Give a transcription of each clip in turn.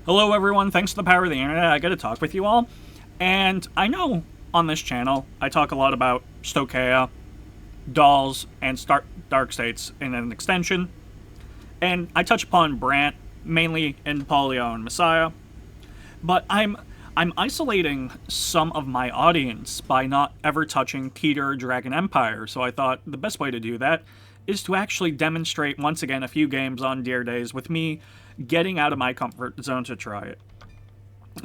Hello everyone, thanks to the power of the internet, I get to talk with you all. And I know on this channel, I talk a lot about Stochea, dolls, and dark states in an extension. And I touch upon Brant, mainly in Polio and Messiah. But I'm isolating some of my audience by not ever touching Keter or Dragon Empire, so I thought the best way to do that is to actually demonstrate once again a few games on Dear Days with me getting out of my comfort zone to try it.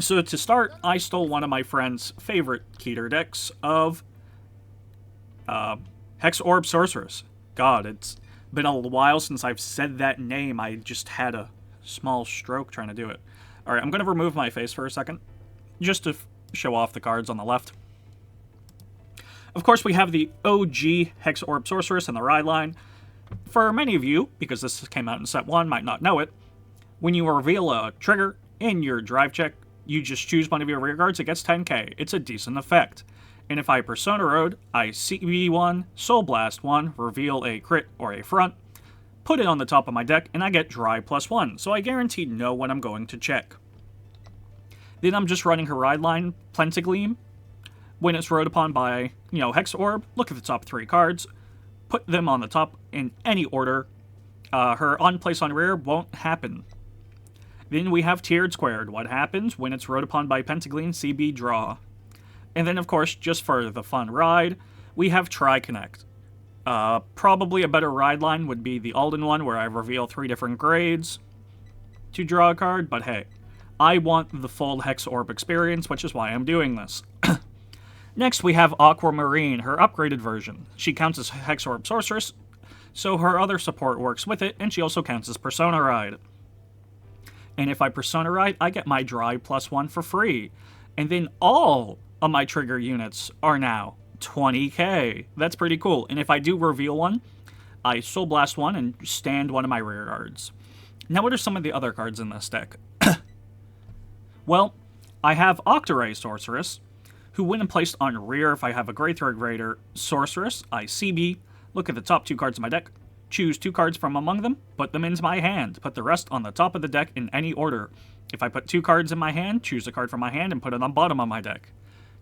So to start, I stole one of my friend's favorite Keter decks of Hexaorb Sorceress. God, it's been a while since I've said that name. I just had a small stroke trying to do it. Alright, I'm going to remove my face for a second, just to show off the cards on the left. Of course, we have the OG Hexaorb Sorceress in the ride line. For many of you, because this came out in set 1, might not know it, when you reveal a trigger in your drive check, you just choose one of your rear guards, it gets 10k. It's a decent effect. And if I Persona Road, I CB1, Soul Blast 1, reveal a crit or a front, put it on the top of my deck, and I get Dry +1, so I guaranteed know when I'm going to check. Then I'm just running her ride line, Gleam. When it's rode upon by, Hexaorb, look at the top 3 cards, put them on the top in any order. Her on-place on rear won't happen. Then we have Tiered Squared. What happens when it's rode upon by Pentagleam, CB Draw. And then, of course, just for the fun ride, we have Tri-Connect. Probably a better ride line would be the Alden one, where I reveal 3 different grades to draw a card, but hey, I want the full Hexaorb experience, which is why I'm doing this. Next, we have Aquamarine, her upgraded version. She counts as Hexaorb Sorceress, so her other support works with it, and she also counts as Persona Ride. And if I Persona Ride, I get my Dry +1 for free. And then all of my trigger units are now 20k. That's pretty cool. And if I do reveal one, I Soul Blast one and stand one of my rear guards. Now, what are some of the other cards in this deck? Well, I have Octaray Sorceress, who when placed on rear, if I have a Grade 3 or greater Sorceress, I CB, look at the top 2 cards of my deck, choose 2 cards from among them, put them into my hand, put the rest on the top of the deck in any order. If I put 2 cards in my hand, choose a card from my hand and put it on the bottom of my deck.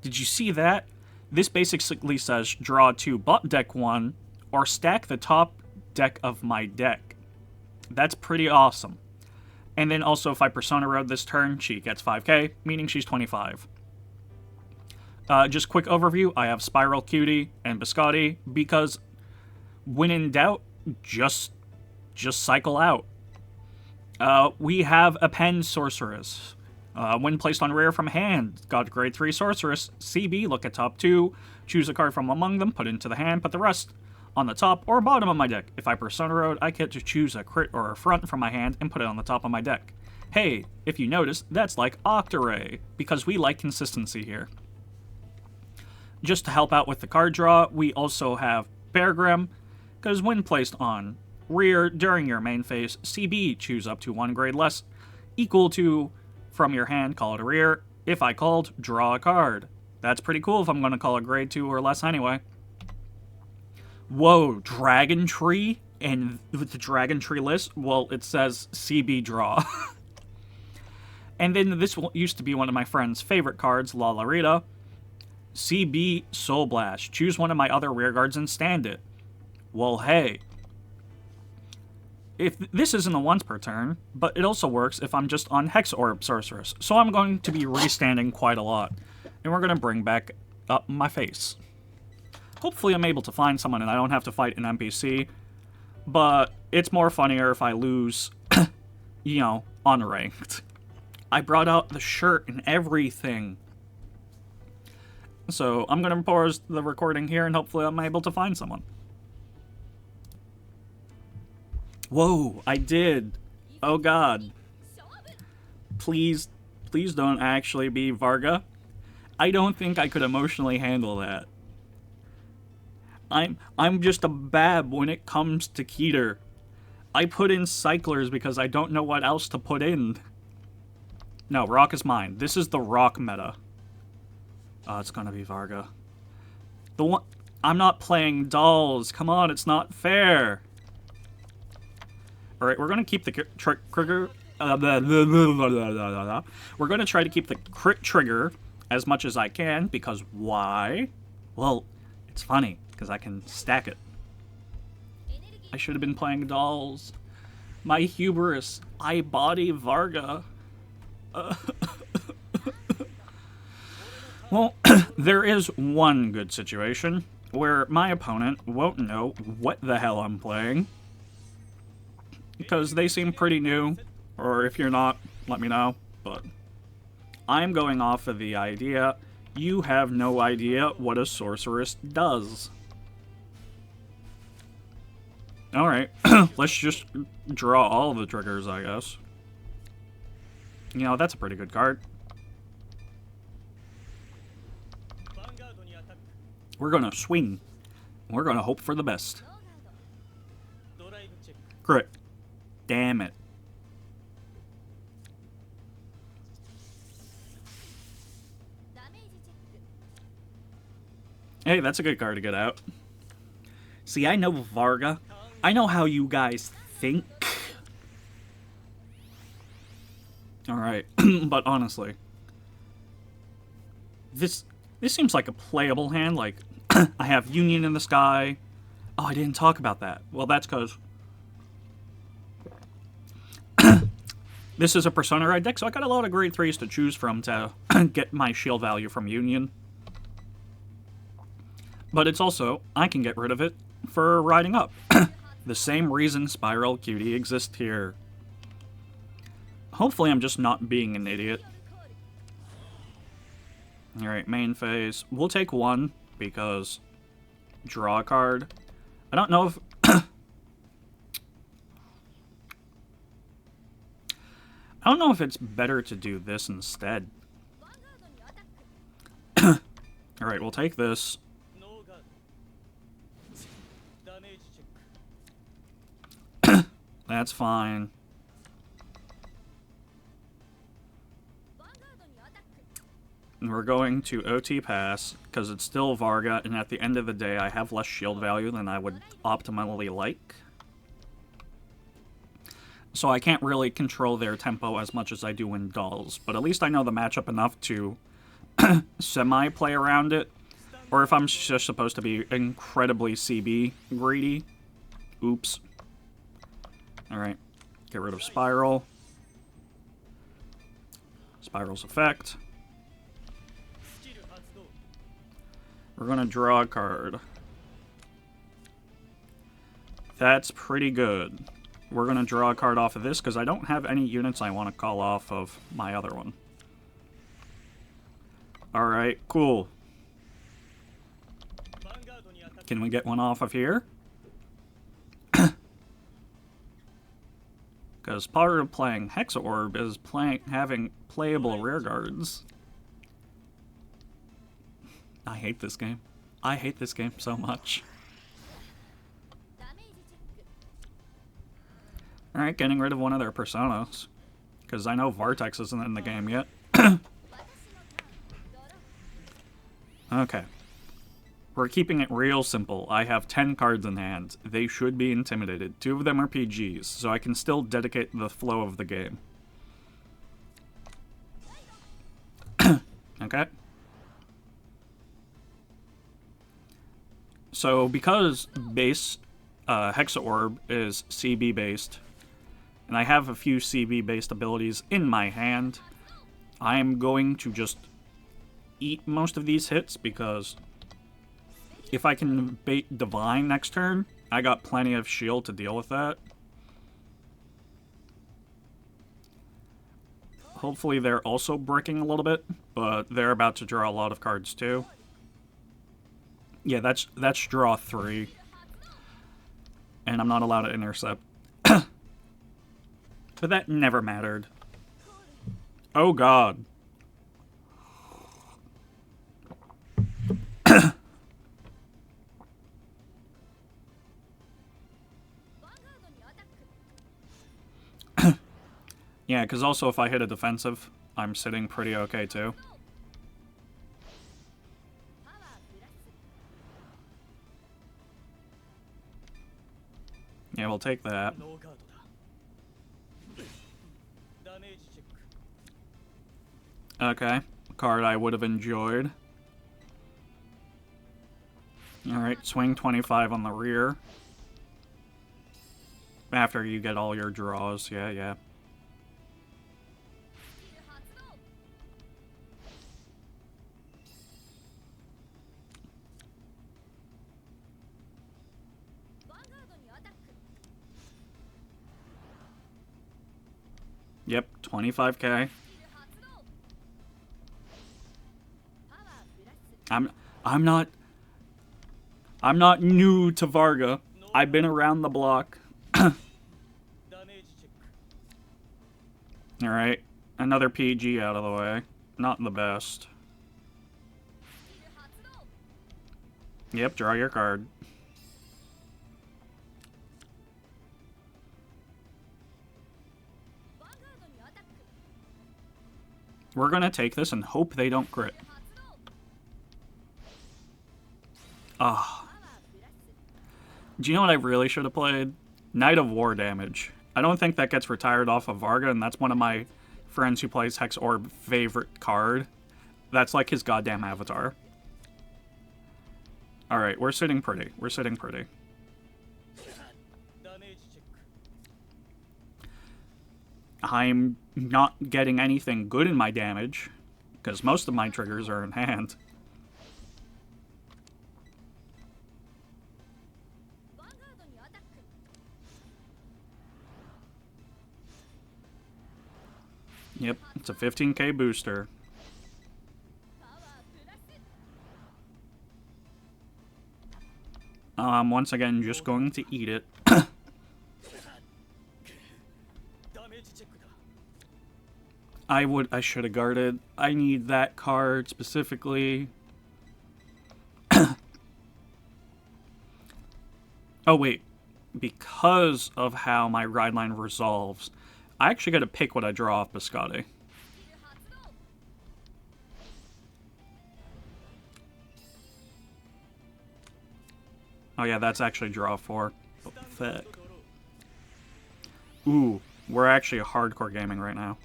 Did you see that? This basically says draw 2 deck 1, or stack the top deck of my deck. That's pretty awesome. And then also if I Persona Road this turn, she gets 5k, meaning she's 25. Just quick overview, I have Spiral Cutie and Biscotti, because when in doubt, just cycle out. We have Append Sorceress. When placed on rear from hand, got Grade 3 Sorceress, CB, look at top 2, choose a card from among them, put it into the hand, put the rest on the top or bottom of my deck. If I Persona Road, I get to choose a crit or a front from my hand and put it on the top of my deck. Hey, if you notice, that's like Octaray, because we like consistency here. Just to help out with the card draw, we also have Beargrim, because when placed on rear during your main phase, CB, choose up to 1 grade less, equal to, from your hand, call it a rear. If I called, draw a card. That's pretty cool if I'm going to call a grade 2 or less anyway. Whoa, Dragon Tree? And with the Dragon Tree list, well, it says CB draw. And then this used to be one of my friend's favorite cards, La Larita. CB Soul Blast. Choose one of my other rear guards and stand it. Well, hey. If this isn't a once per turn, but it also works if I'm just on Hexaorb Sorceress. So I'm going to be restanding quite a lot. And we're going to bring back up my face. Hopefully I'm able to find someone and I don't have to fight an NPC. But it's more funnier if I lose, unranked. I brought out the shirt and everything. So I'm going to pause the recording here and hopefully I'm able to find someone. Whoa, I did. Oh god. Please don't actually be Varga. I don't think I could emotionally handle that. I'm just a bab when it comes to Keter. I put in cyclers because I don't know what else to put in. No, rock is mine. This is the rock meta. Oh, it's gonna be Varga. I'm not playing dolls. Come on, it's not fair. Alright, we're gonna keep the We're going to try to keep the crit trigger as much as I can, because why? Well, it's funny, because I can stack it. I should have been playing dolls. My hubris. I body Varga. Well, there is one good situation where my opponent won't know what the hell I'm playing, because they seem pretty new, or if you're not, let me know, but I'm going off of the idea you have no idea what a sorceress does. Alright, let's just draw all of the triggers, I guess. You know, that's a pretty good card. We're gonna swing. We're gonna hope for the best. Crit. Damn it. Hey, that's a good card to get out. See, I know Varga. I know how you guys think. Alright, but honestly, this seems like a playable hand. Like, I have Union in the sky. Oh, I didn't talk about that. Well, that's because this is a Persona Ride deck, so I got a lot of grade 3s to choose from to get my shield value from Union. But it's also, I can get rid of it for riding up. The same reason Spiral Cutie exists here. Hopefully I'm just not being an idiot. Alright, main phase. We'll take one, because draw a card. I don't know if... I don't know if it's better to do this instead. Alright, we'll take this. That's fine. And we're going to OT pass, because it's still Varga, and at the end of the day I have less shield value than I would optimally like. So I can't really control their tempo as much as I do in dolls, but at least I know the matchup enough to semi-play around it. Or if I'm just supposed to be incredibly CB greedy. Oops. Alright, get rid of Spiral. Spiral's effect. We're gonna draw a card. That's pretty good. We're gonna draw a card off of this, because I don't have any units I want to call off of my other one. Alright, cool. Can we get one off of here? Because part of playing Hexaorb is having playable rear guards. I hate this game. I hate this game so much. Alright, getting rid of one of their personas. Because I know Vartex isn't in the game yet. Okay. We're keeping it real simple. I have 10 cards in hand. They should be intimidated. 2 of them are PGs, so I can still dedicate the flow of the game. Okay. So, because base Hexaorb is CB based, and I have a few CB based abilities in my hand, I am going to just eat most of these hits, because if I can bait Divine next turn, I got plenty of shield to deal with that. Hopefully they're also bricking a little bit, but they're about to draw a lot of cards too. Yeah, that's draw 3. And I'm not allowed to intercept. But that never mattered. Oh god. Yeah, because also if I hit a defensive, I'm sitting pretty okay too. Yeah, we'll take that. Okay, card I would have enjoyed. Alright, swing 25 on the rear. After you get all your draws, yeah. Yep, 25k. I'm not new to Varga. I've been around the block. Alright, another PG out of the way. Not the best. Yep, draw your card. We're gonna take this and hope they don't crit. Ah. Do you know what I really should have played? Knight of War damage. I don't think that gets retired off of Varga, and that's one of my friends who plays Hexaorb favorite card. That's like his goddamn avatar. Alright, we're sitting pretty. We're sitting pretty. I'm not getting anything good in my damage, because most of my triggers are in hand. Yep, it's a 15k booster. Once again, just going to eat it. I should have guarded. I need that card specifically. Oh, wait. Because of how my ride line resolves, I actually got to pick what I draw off Biscotti. Oh yeah, that's actually draw 4. What the fuck? Ooh, we're actually hardcore gaming right now.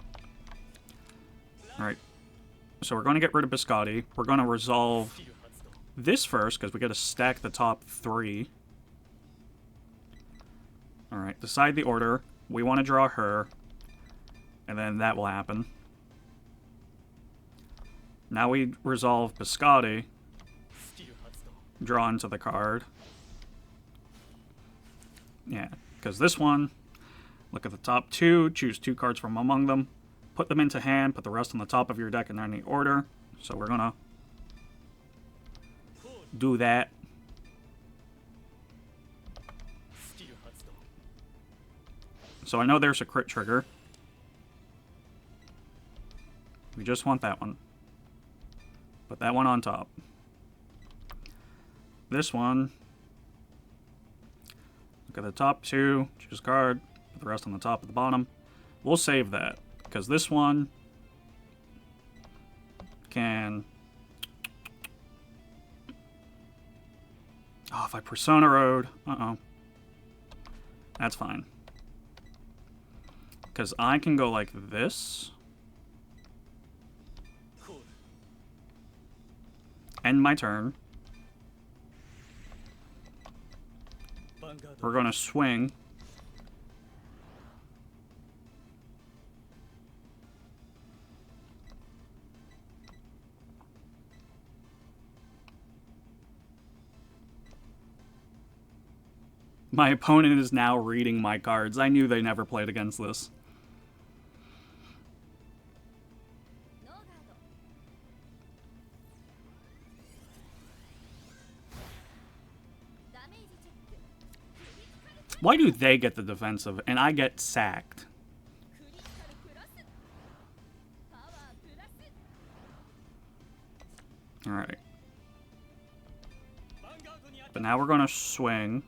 Alright. So we're going to get rid of Biscotti. We're going to resolve this first, because we got to stack the top 3. Alright, decide the order. We want to draw her. And then that will happen. Now we resolve Biscotti. Draw into the card. Yeah, because this one, look at the top 2, choose 2 cards from among them, put them into hand, put the rest on the top of your deck in any order. So we're gonna do that. So I know there's a crit trigger. We just want that one. Put that one on top. This one, look at the top 2, choose a card, put the rest on the top of the bottom. We'll save that, because this one can... Oh, if I Persona Road, that's fine. Because I can go like this. End my turn. We're going to swing. My opponent is now reading my cards. I knew they never played against this. Why do they get the defensive and I get sacked? Alright. But now we're going to swing.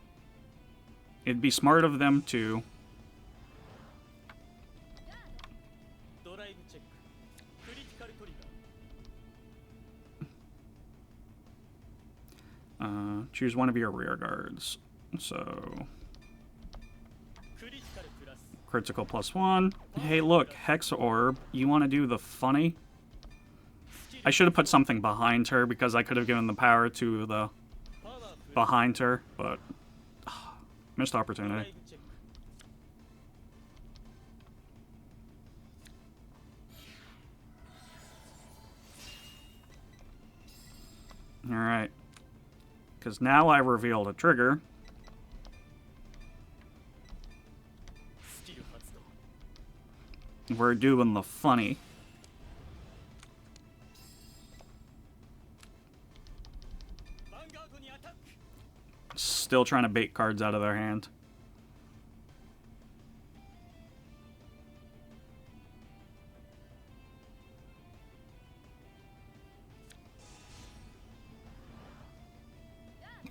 It'd be smart of them to... choose one of your rear guards. So... Critical +1. Hey, look, Hexaorb. You want to do the funny? I should have put something behind her because I could have given the power to the behind her, but missed opportunity. Alright. Because now I revealed a trigger. We're doing the funny. Still trying to bait cards out of their hand.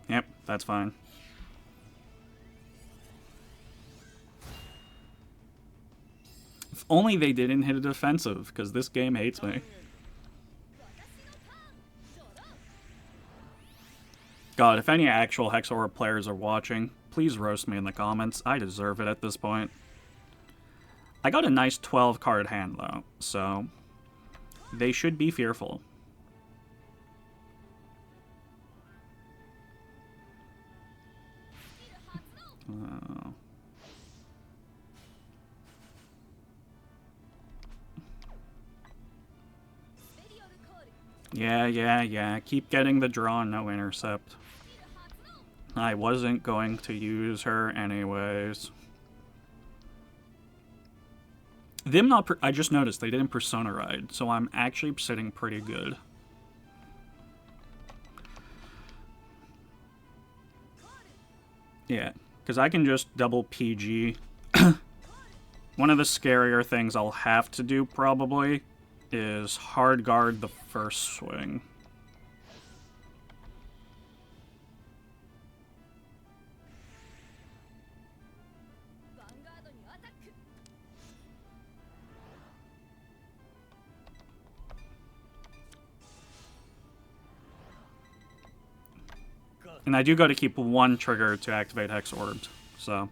Yep, that's fine. If only they didn't hit a defensive, because this game hates me. God, if any actual Hexaorb players are watching, please roast me in the comments. I deserve it at this point. I got a nice 12-card hand, though, so they should be fearful. Yeah. Keep getting the draw, no intercept. I wasn't going to use her anyways. Them not... I just noticed they didn't Persona Ride, so I'm actually sitting pretty good. Yeah, because I can just double PG. One of the scarier things I'll have to do, probably, is hard guard the first swing. And I do got to keep one trigger to activate Hexaorb, so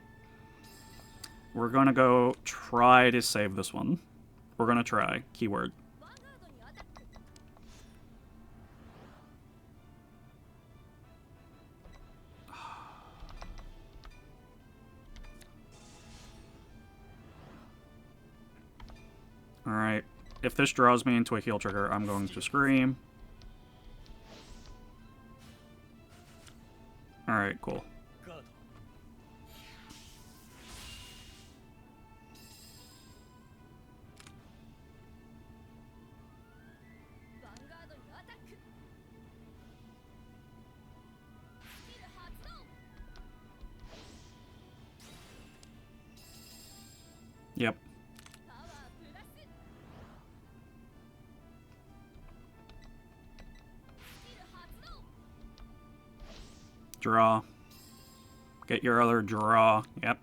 we're gonna go try to save this one. We're gonna try. Keyword. Alright. If this draws me into a heal trigger, I'm going to scream. Alright, cool. Yep. Draw. Get your other draw. Yep.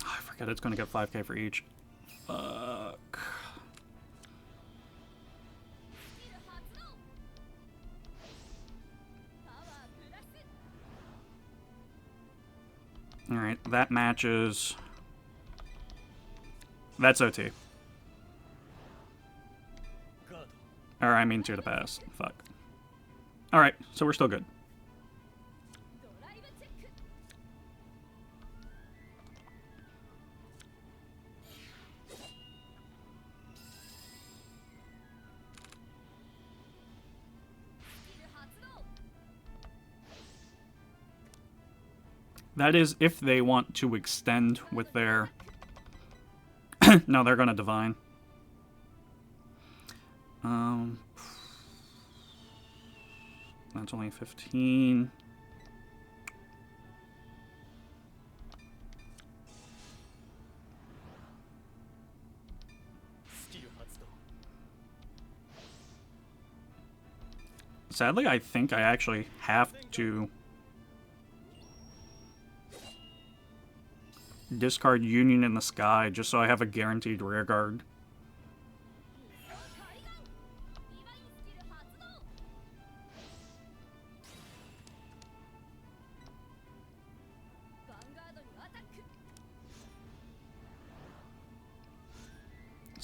Oh, I forget it's going to get 5k for each. Fuck. Alright, that matches... That's OT. Or, I mean 2 to pass. Fuck. Alright, so we're still good. That is if they want to extend with their... No, they're gonna divine. That's only 15. Sadly, I think I actually have to discard Union in the Sky just so I have a guaranteed rear guard.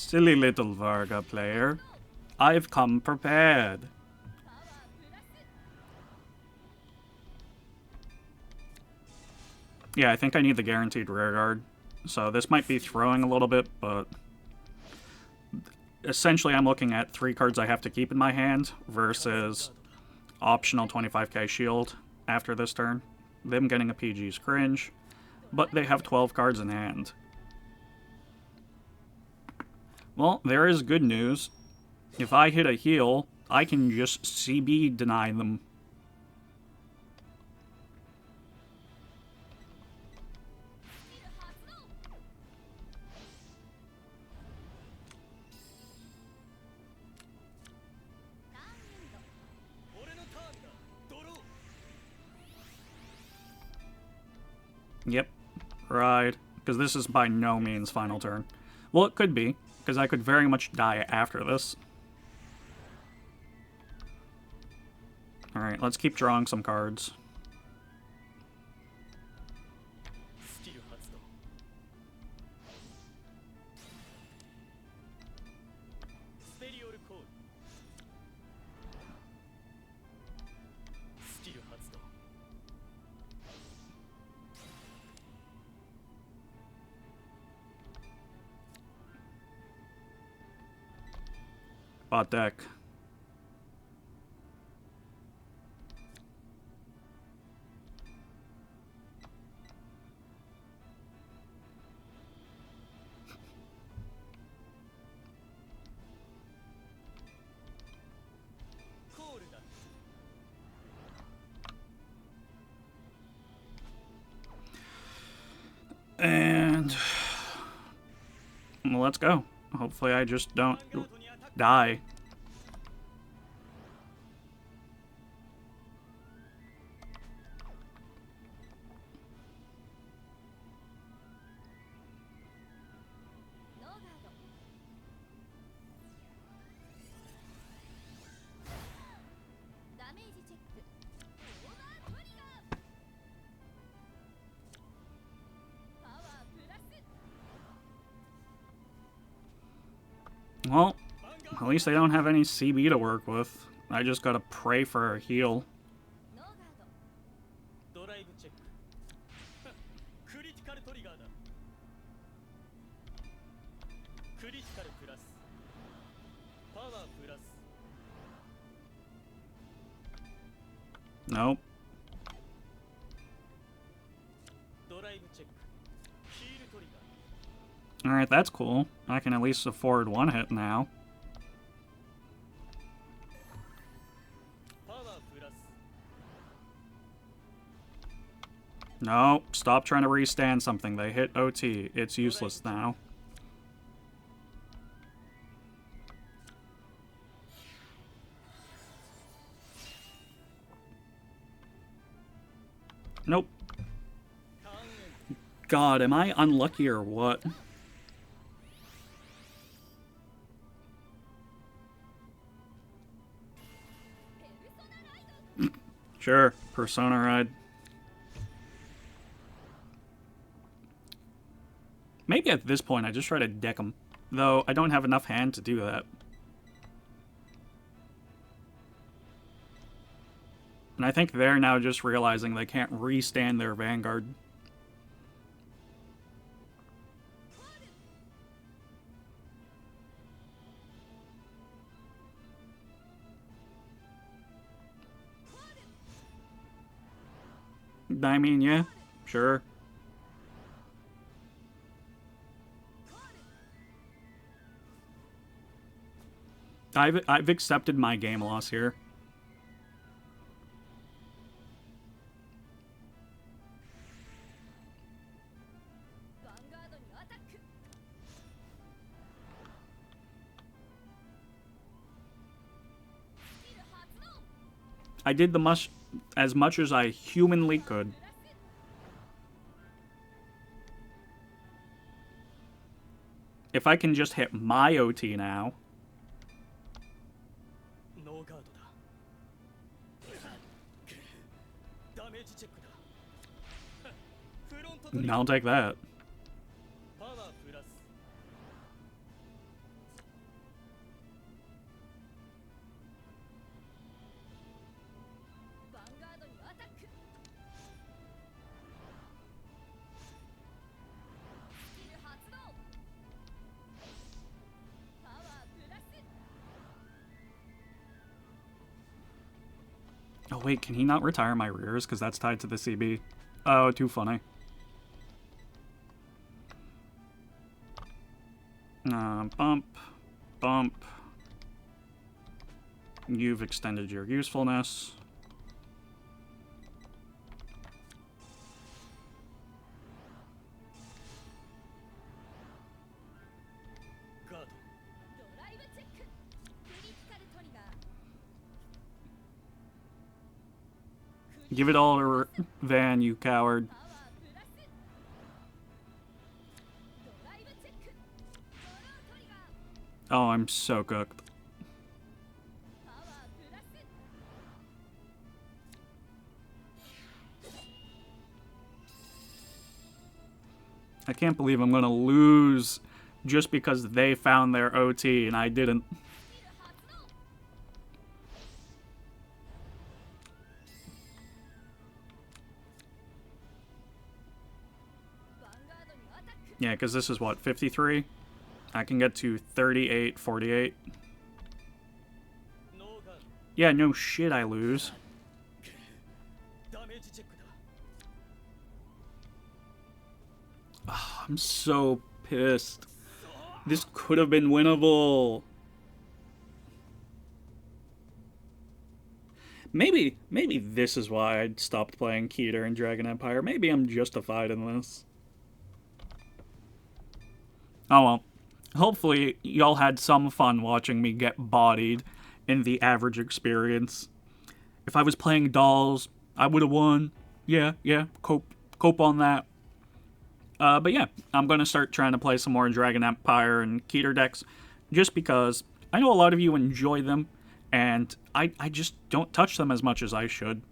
Silly little Varga player. I've come prepared. Yeah, I think I need the guaranteed rear guard. So this might be throwing a little bit, but essentially I'm looking at 3 cards I have to keep in my hand versus optional 25k shield after this turn. Them getting a PG's cringe, but they have 12 cards in hand. Well, there is good news. If I hit a heal, I can just CB deny them. Yep, right. Because this is by no means final turn. Well, it could be, because I could very much die after this. Alright, let's keep drawing some cards. Bot deck. And well, let's go. Hopefully I just don't die. Well, at least I don't have any CB to work with. I just gotta pray for a heal. Nope. Alright, that's cool. I can at least afford 1 hit now. No, stop trying to restand something. They hit OT. It's useless now. Nope. God, am I unlucky or what? Sure, Persona Ride. Maybe at this point I just try to deck them, though I don't have enough hand to do that. And I think they're now just realizing they can't restand their Vanguard. I mean, yeah, sure. I've accepted my game loss here. I did as much as I humanly could. If I can just hit my OT now. I'll take that. Oh wait, can he not retire my rears? Because that's tied to the CB. Oh, too funny. Bump. Bump. You've extended your usefulness. Give it all to Van, you coward. Oh, I'm so cooked. I can't believe I'm gonna lose just because they found their OT and I didn't. Yeah, because this is what, 53? I can get to 38, 48. Yeah, no shit I lose. Oh, I'm so pissed. This could have been winnable. Maybe this is why I stopped playing Keter and Dragon Empire. Maybe I'm justified in this. Oh well. Hopefully y'all had some fun watching me get bodied in the average experience. If I was playing dolls, I would have won. Yeah, cope on that. But yeah, I'm going to start trying to play some more Dragon Empire and Keter decks, just because I know a lot of you enjoy them, and I just don't touch them as much as I should.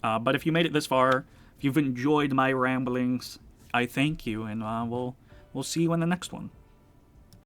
But if you made it this far, if you've enjoyed my ramblings, I thank you, and we'll see you in the next one.